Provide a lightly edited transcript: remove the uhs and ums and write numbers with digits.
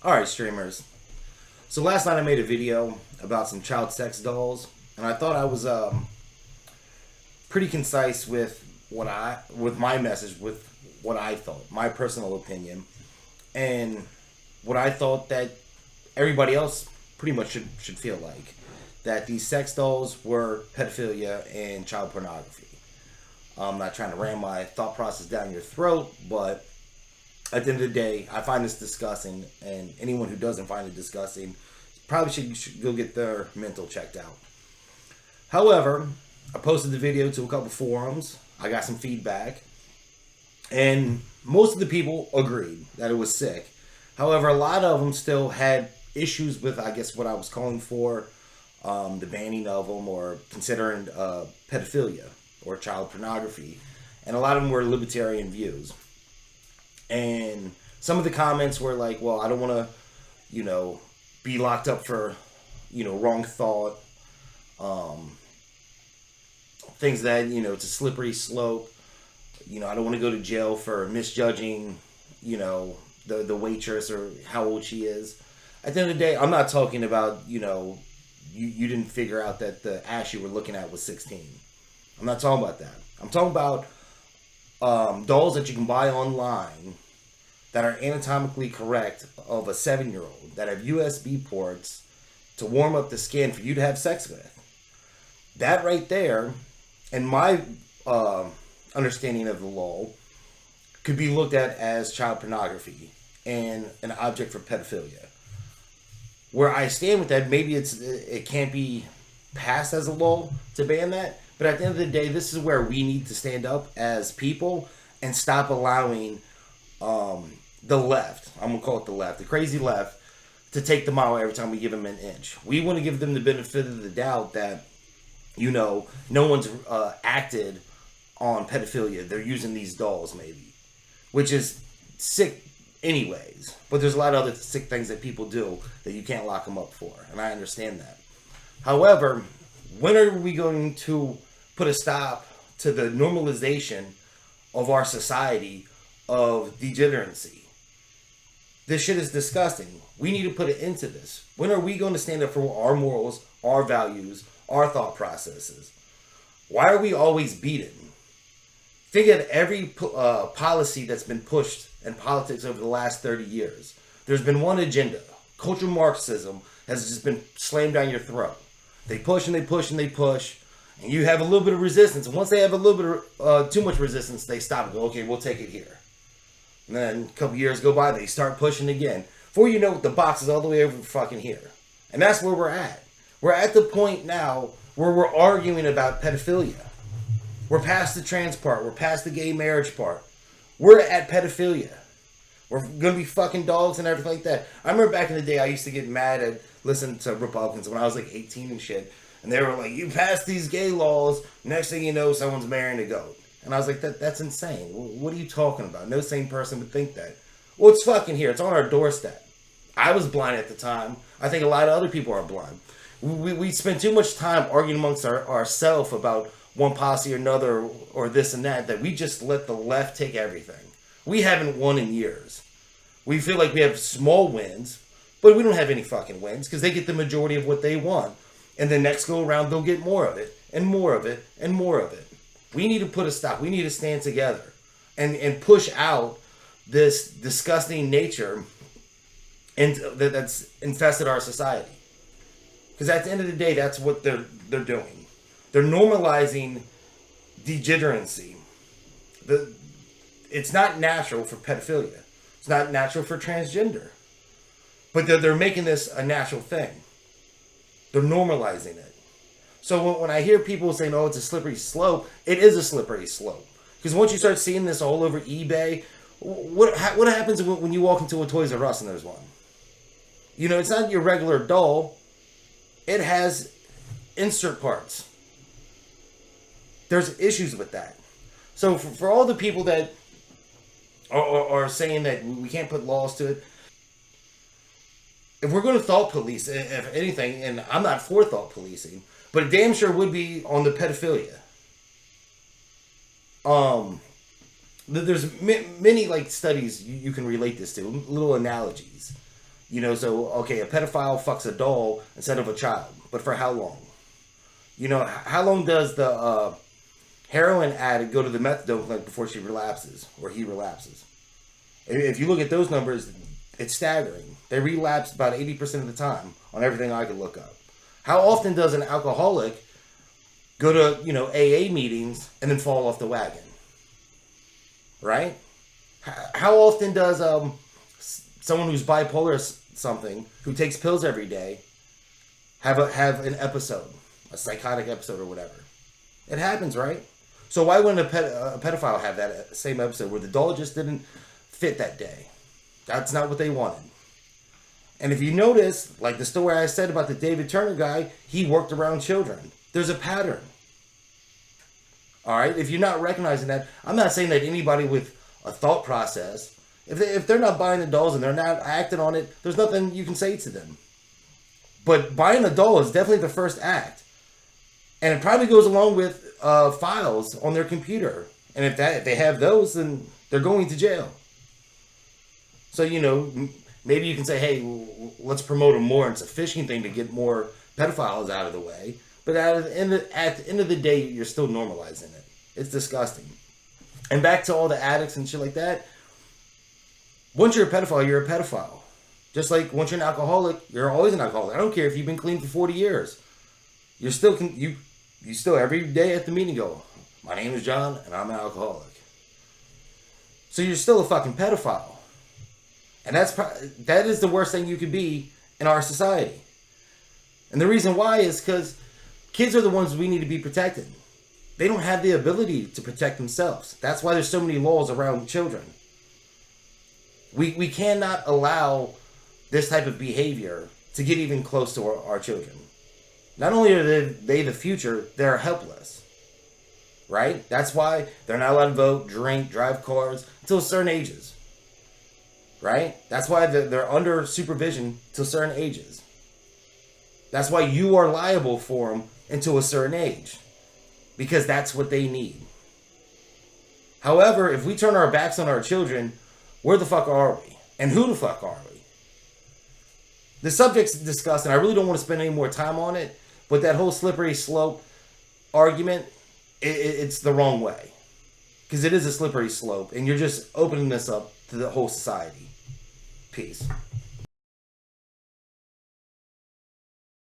Alright, streamers. So last night I made a video about some child sex dolls, and I thought I was pretty concise with with my message, with what I thought, my personal opinion, and what I thought that everybody else pretty much should feel like. That these sex dolls were pedophilia and child pornography. I'm not trying to ram my thought process down your throat, but at the end of the day, I find this disgusting, and anyone who doesn't find it disgusting probably should go get their mental checked out. However, I posted the video to a couple forums. I got some feedback, and most of the people agreed that it was sick. However, a lot of them still had issues with, I guess, what I was calling for, the banning of them or considering pedophilia or child pornography. And a lot of them were libertarian views. And some of the comments were like, well, I don't want to, be locked up for, wrong thought. Things that, it's a slippery slope. I don't want to go to jail for misjudging, the waitress or how old she is. At the end of the day, I'm not talking about, you didn't figure out that the ass you were looking at was 16. I'm not talking about that. I'm talking about dolls that you can buy online that are anatomically correct of a 7-year-old that have USB ports to warm up the skin for you to have sex with. That right there, in my understanding of the law, could be looked at as child pornography and an object for pedophilia. Where I stand with that, maybe it can't be passed as a law to ban that, but at the end of the day, this is where we need to stand up as people and stop allowing the left, I'm going to call it the left, the crazy left, to take the mile every time we give them an inch. We want to give them the benefit of the doubt that, no one's acted on pedophilia. They're using these dolls, maybe, which is sick anyways. But there's a lot of other sick things that people do that you can't lock them up for, and I understand that. However, when are we going to put a stop to the normalization of our society of degeneracy? This shit is disgusting. We need to put an end to this. When are we going to stand up for our morals, our values, our thought processes? Why are we always beaten? Think of every policy that's been pushed in politics over the last 30 years. There's been one agenda. Cultural Marxism has just been slammed down your throat. They push and they push and they push, and you have a little bit of resistance. And once they have a little bit of too much resistance, they stop and go, okay, we'll take it here. And then a couple years go by, they start pushing again. Before you know it, the box is all the way over fucking here. And that's where we're at. We're at the point now where we're arguing about pedophilia. We're past the trans part. We're past the gay marriage part. We're at pedophilia. We're going to be fucking dogs and everything like that. I remember back in the day, I used to get mad at listening to Republicans when I was like 18 and shit. And they were like, you passed these gay laws. Next thing you know, someone's marrying a goat. And I was like, that's insane. What are you talking about? No sane person would think that. Well, it's fucking here. It's on our doorstep. I was blind at the time. I think a lot of other people are blind. We spend too much time arguing amongst ourselves about one policy or another or this and that we just let the left take everything. We haven't won in years. We feel like we have small wins, but we don't have any fucking wins because they get the majority of what they want. And the next go around, they'll get more of it and more of it and more of it. We need to put a stop. We need to stand together and push out this disgusting nature and that's infested our society. Because at the end of the day, that's what they're doing. They're normalizing degeneracy. It's not natural for pedophilia. It's not natural for transgender. But they're making this a natural thing. They're normalizing it. So when I hear people saying, oh, it's a slippery slope, it is a slippery slope. Because once you start seeing this all over eBay, what happens when you walk into a Toys R Us and there's one? It's not your regular doll. It has insert parts. There's issues with that. So for all the people that are saying that we can't put laws to it, if we're going to thought police, if anything, and I'm not for thought policing, but it damn sure would be on the pedophilia. There's many like studies you can relate this to, little analogies. So, okay, a pedophile fucks a doll instead of a child. But for how long? How long does the heroin addict go to the methadone clinic before she relapses or he relapses? If you look at those numbers, it's staggering. They relapse about 80% of the time on everything I could look up. How often does an alcoholic go to, AA meetings and then fall off the wagon? Right? How often does someone who's bipolar or something, who takes pills every day, have an episode, a psychotic episode or whatever? It happens, right? So why wouldn't a pedophile have that same episode where the doll just didn't fit that day? That's not what they wanted. And if you notice, like the story I said about the David Turner guy, he worked around children. There's a pattern. All right? If you're not recognizing that, I'm not saying that anybody with a thought process, if they're not buying the dolls and they're not acting on it, there's nothing you can say to them. But buying a doll is definitely the first act. And it probably goes along with files on their computer. And if they have those, then they're going to jail. So, maybe you can say, hey, let's promote them more. It's a fishing thing to get more pedophiles out of the way. But at the end of the day, you're still normalizing it. It's disgusting. And back to all the addicts and shit like that. Once you're a pedophile, you're a pedophile. Just like once you're an alcoholic, you're always an alcoholic. I don't care if you've been clean for 40 years. You're still, you still every day at the meeting go, my name is John and I'm an alcoholic. So you're still a fucking pedophile. And that is the worst thing you could be in our society. And the reason why is because kids are the ones we need to be protected. They don't have the ability to protect themselves. That's why there's so many laws around children. We cannot allow this type of behavior to get even close to our children. Not only are they the future, they're helpless. Right? That's why they're not allowed to vote, drink, drive cars until certain ages. Right? That's why they're under supervision till certain ages. That's why you are liable for them until a certain age. Because that's what they need. However, if we turn our backs on our children, where the fuck are we? And who the fuck are we? The subject's disgusting. I really don't want to spend any more time on it. But that whole slippery slope argument, it's the wrong way. Because it is a slippery slope. And you're just opening this up to the whole society. Peace.